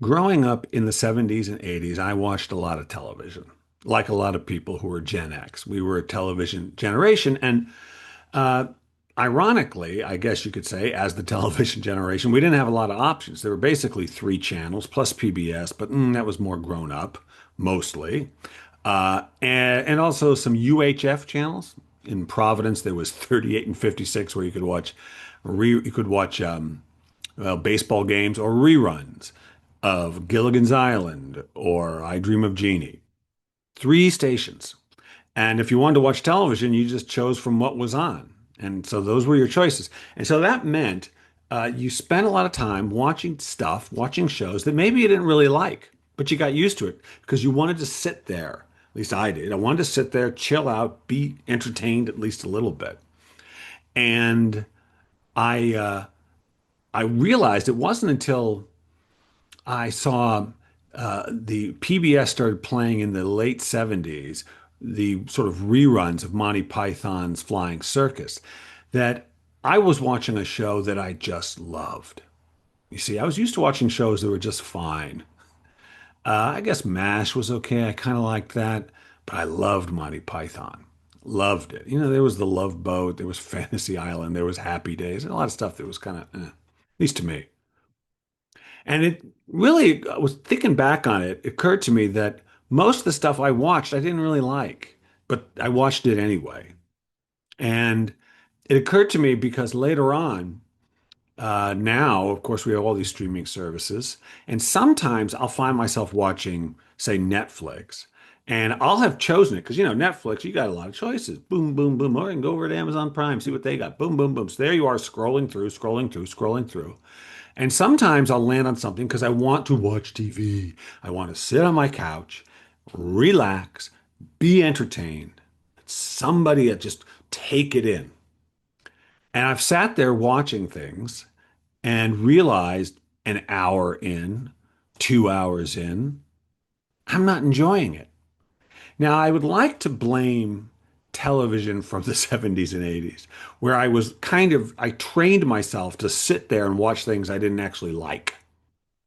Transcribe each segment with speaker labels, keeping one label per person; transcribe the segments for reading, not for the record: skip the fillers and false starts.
Speaker 1: Growing up in the 70s and 80s, I watched a lot of television, like a lot of people who were Gen X. We were a television generation. And uh, ironically, I guess you could say, as the television generation, we didn't have a lot of options. There were basically three channels plus PBS, but that was more grown up, mostly. And also some UHF channels. In Providence, there was 38 and 56 where you could watch baseball games or reruns of Gilligan's Island or I Dream of Jeannie. Three stations. And if you wanted to watch television, you just chose from what was on. And so those were your choices. And so that meant you spent a lot of time watching stuff, watching shows that maybe you didn't really like, but you got used to it because you wanted to sit there. At least I did. I wanted to sit there, chill out, be entertained at least a little bit. And I I realized it wasn't until I saw the PBS started playing in the late 70s, the sort of reruns of Monty Python's Flying Circus, that I was watching a show that I just loved. You see, I was used to watching shows that were just fine. I guess MASH was okay. I kind of liked that, but I loved Monty Python. Loved it. You know, there was The Love Boat, there was Fantasy Island, there was Happy Days, and a lot of stuff that was kind of, at least to me. And it really, I was thinking back on it, it occurred to me that most of the stuff I watched, I didn't really like, but I watched it anyway. And it occurred to me because later on, now, of course, we have all these streaming services, and sometimes I'll find myself watching, say, Netflix, and I'll have chosen it because, Netflix, you got a lot of choices. Boom, boom, boom. Or I can go over to Amazon Prime, see what they got. Boom, boom, boom. So there you are, scrolling through, scrolling through, scrolling through. And sometimes I'll land on something because I want to watch TV. I want to sit on my couch, relax, be entertained. Somebody that just take it in. And I've sat there watching things and realized an hour in, 2 hours in, I'm not enjoying it. Now, I would like to blame television from the 70s and 80s, where I trained myself to sit there and watch things I didn't actually like,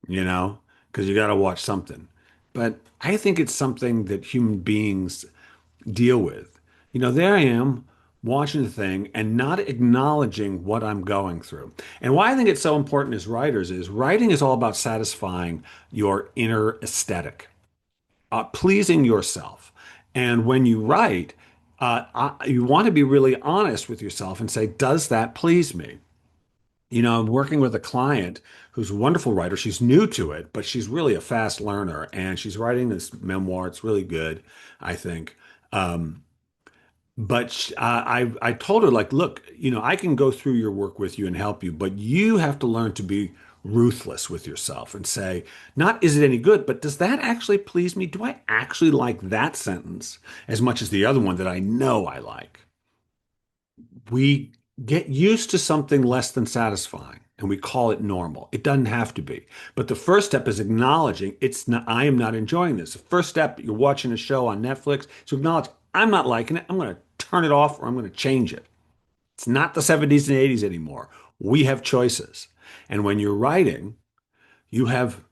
Speaker 1: you know, because you got to watch something. But I think it's something that human beings deal with. There I am watching the thing and not acknowledging what I'm going through. And why I think it's so important as writers is writing is all about satisfying your inner aesthetic, pleasing yourself. And when you write, you want to be really honest with yourself and say, does that please me? I'm working with a client who's a wonderful writer. She's new to it, but she's really a fast learner, and she's writing this memoir. It's really good, I think. But I told her, like, look, I can go through your work with you and help you, but you have to learn to be ruthless with yourself and say, not is it any good, but does that actually please me? Do I actually like that sentence as much as the other one that I know I like? We get used to something less than satisfying and we call it normal. It doesn't have to be. But the first step is acknowledging I am not enjoying this. The first step, you're watching a show on Netflix, so acknowledge I'm not liking it. I'm going to turn it off or I'm going to change it. It's not the 70s and 80s anymore. We have choices. And when you're writing, you have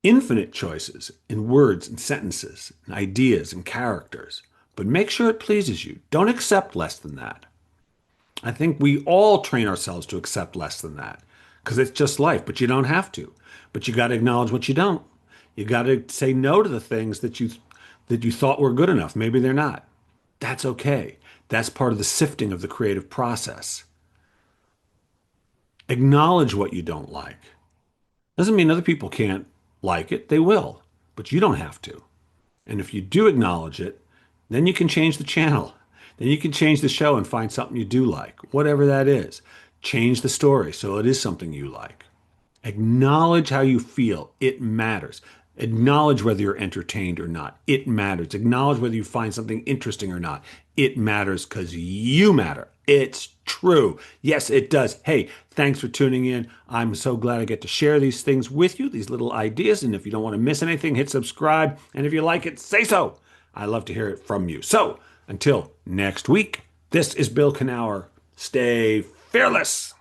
Speaker 1: infinite choices in words and sentences and ideas and characters. But make sure it pleases you. Don't accept less than that. I think we all train ourselves to accept less than that because it's just life, but you don't have to. But you got to acknowledge what you don't. You got to say no to the things that you thought were good enough. Maybe they're not. That's okay. That's part of the sifting of the creative process. Acknowledge what you don't like. Doesn't mean other people can't like it. They will, but you don't have to. And if you do acknowledge it, then you can change the channel. Then you can change the show and find something you do like, whatever that is. Change the story so it is something you like. Acknowledge how you feel. It matters. Acknowledge whether you're entertained or not. It matters. Acknowledge whether you find something interesting or not. It matters because you matter. It's true. Yes, it does. Hey, thanks for tuning in. I'm so glad I get to share these things with you, these little ideas. And if you don't want to miss anything, hit subscribe. And if you like it, say so. I love to hear it from you. So until next week, this is Bill Kenower. Stay fearless.